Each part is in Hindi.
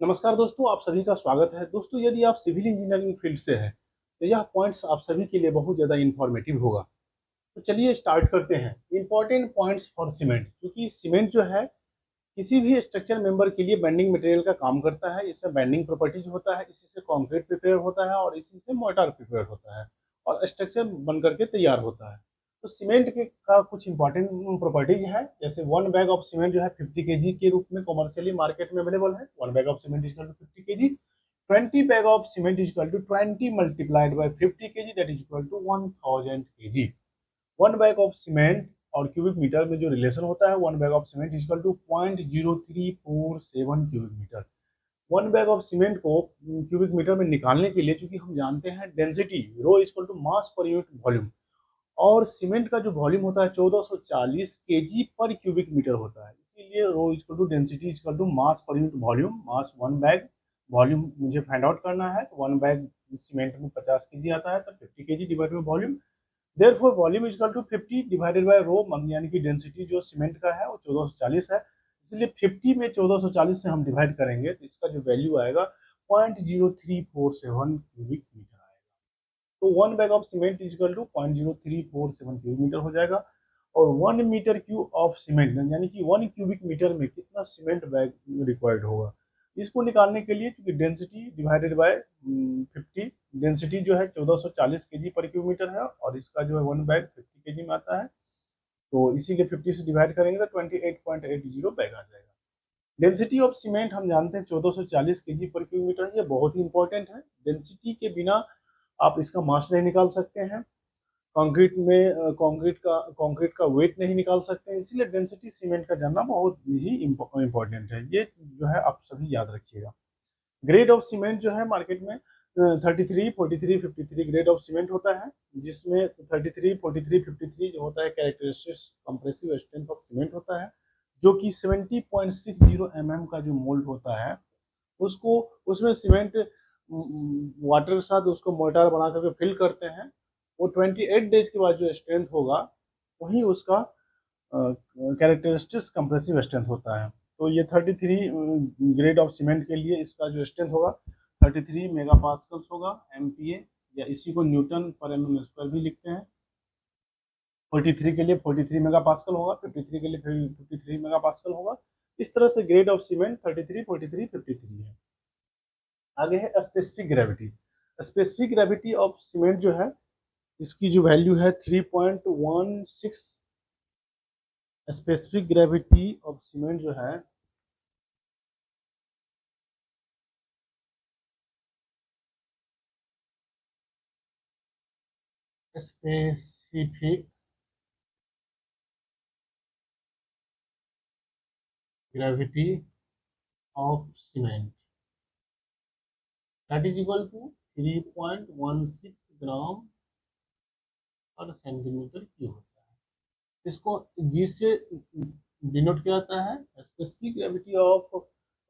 नमस्कार दोस्तों, आप सभी का स्वागत है। दोस्तों, यदि आप सिविल इंजीनियरिंग फील्ड से हैं, तो यह पॉइंट्स आप सभी के लिए बहुत ज़्यादा इन्फॉर्मेटिव होगा। तो चलिए स्टार्ट करते हैं। इम्पोर्टेंट पॉइंट्स फॉर सीमेंट, क्योंकि सीमेंट जो है किसी भी स्ट्रक्चर मेंबर के लिए बेंडिंग मटेरियल का काम करता है। इसमें बेंडिंग प्रॉपर्टीज होता है, इसी से कंक्रीट प्रिपेयर होता है और इसी से मोर्टार प्रिपेयर होता है और स्ट्रक्चर बन करके तैयार होता है। तो सीमेंट के का कुछ इंपॉर्टेंट प्रॉपर्टीज है। जैसे वन बैग ऑफ सीमेंट जो है 50 केजी के रूप में कॉमर्शियली मार्केट में अवेलेबल है। One bag of cement equal to 50 KG. 20 bag of cement equal to 20 multiplied by 50 KG, that is equal to 1000 KG. One bag of cement और क्यूबिक मीटर में जो रिलेशन होता है, one bag of cement equal to 0.0347 cubic metre. One bag of cement को क्यूबिक मीटर में निकालने के लिए, चूंकि हम जानते हैं density rho equal to mass per unit volume, और सीमेंट का जो वॉल्यूम होता है 1440 केजी पर क्यूबिक मीटर होता है, इसीलिए rho equal to density equal to mass per unit volume. Mass one bag, volume मुझे फाइंड आउट करना है। तो वन बैग सीमेंट में 50 केजी आता है, तो 50 KG divide by volume. Therefore volume is equal to 50 divided by rho, यानी कि डेंसिटी जो सीमेंट का है वो 1440 है, इसलिए 50 में 1440 से हम डिवाइड करेंगे तो इसका जो वैल्यू आएगा 0.0347 क्यूबिक मीटर आएगा। तो one bag of cement is equal to 0.0347 cubic metre हो जाएगा। और 1 मीटर क्यूब ऑफ सीमेंट, यानी कि 1 क्यूबिक मीटर में कितना सीमेंट बैग रिक्वायर्ड होगा, इसको निकालने के लिए चूंकि डेंसिटी डिवाइडेड बाय 50, डेंसिटी जो है 1440 केजी पर क्यूब मीटर है और इसका जो है वन बैग 50 केजी में आता है, तो इसी के 50 से डिवाइड करेंगे तो 28.80 बैग आ जाएगा। डेंसिटी ऑफ सीमेंट हम जानते हैं 1440 केजी पर क्यूब मीटर, ये बहुत ही इंपॉर्टेंट है। डेंसिटी के बिना आप इसका मास नहीं निकाल सकते हैं। कंक्रीट में कंक्रीट का वेट नहीं निकाल सकते हैं, इसलिए डेंसिटी सीमेंट का जानना बहुत ही इंपॉर्टेंट है। ये जो है आप सभी याद रखिएगा। ग्रेड ऑफ सीमेंट जो है मार्केट में 33, 43, 53 ग्रेड ऑफ सीमेंट होता है, जिसमें 33, 43, 53 जो होता है characteristics compressive strength of cement होता है, जो कि 70.60 का जो मोल्ड होता है, उसको उसमें सीमेंट वाटर के साथ उसको मोर्टार बना करके फिल करते हैं। वो 28 डेज के बाद जो स्ट्रेंथ होगा वही उसका कैरेक्टरिस्टिक्स कंप्रेसिव स्ट्रेंथ होता है। तो ये 33 ग्रेड ऑफ सीमेंट के लिए इसका जो स्ट्रेंथ होगा 33 मेगा पास्कल्स होगा, एमपीए, या इसी को न्यूटन पर एम स्क्वायर भी लिखते हैं। 43 के लिए 43 मेगा पास्कल होगा, 53 के लिए 53 मेगा पास्कल होगा। इस तरह से ग्रेड ऑफ सीमेंट 33, 43, 53 है। आगे है specific gravity. Specific gravity of cement जो है, इसकी जो वैल्यू है 3.16। स्पेसिफिक ग्रेविटी ऑफ सीमेंट जो है specific gravity of cement that is equal to 3.16 gram per centimetre cube होता है। इसको जी से डिनोट किया जाता है। Specific gravity of,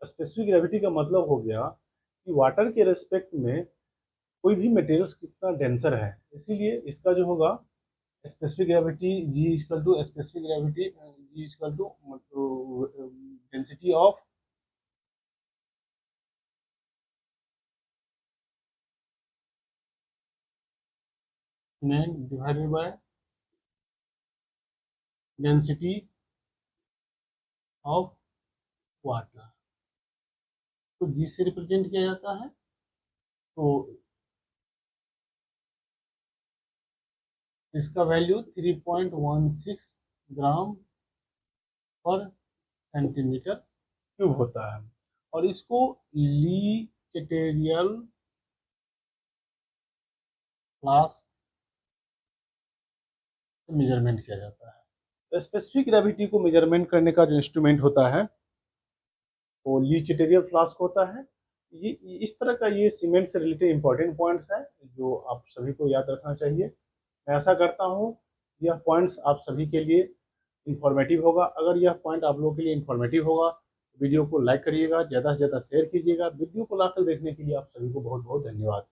specific gravity का मतलब हो गया कि वाटर के रेस्पेक्ट में कोई भी मटेरियल्स कितना डेंसर है, इसीलिए इसका जो होगा specific gravity G equal to specific gravity G equal to density of cement divided by density of water, तो जी से रिप्रेजेंट किया जाता है। तो इसका value 3.16 gram per centimetre cube होता है और इसको लीचेटेरियल फ्लास्क से मेजरमेंट किया जाता है। तो स्पेसिफिक ग्रेविटी को मेजरमेंट करने का जो इंस्ट्रूमेंट होता है वो लीचेटेरियल फ्लास्क होता है। ये इस तरह का ये सीमेंट से रिलेटेड इंपॉर्टेंट पॉइंट्स हैं जो आप सभी को याद रखना चाहिए। मैं ऐसा करता हूँ यह पॉइंट्स आप सभी के लिए इंफॉर्मेटिव होगा। अगर यह पॉइंट आप लोगों के लिए इंफॉर्मेटिव होगा, वीडियो को लाइक करिएगा, ज़्यादा से ज़्यादा शेयर कीजिएगा। वीडियो को लाकर देखने के लिए आप सभी को बहुत बहुत धन्यवाद।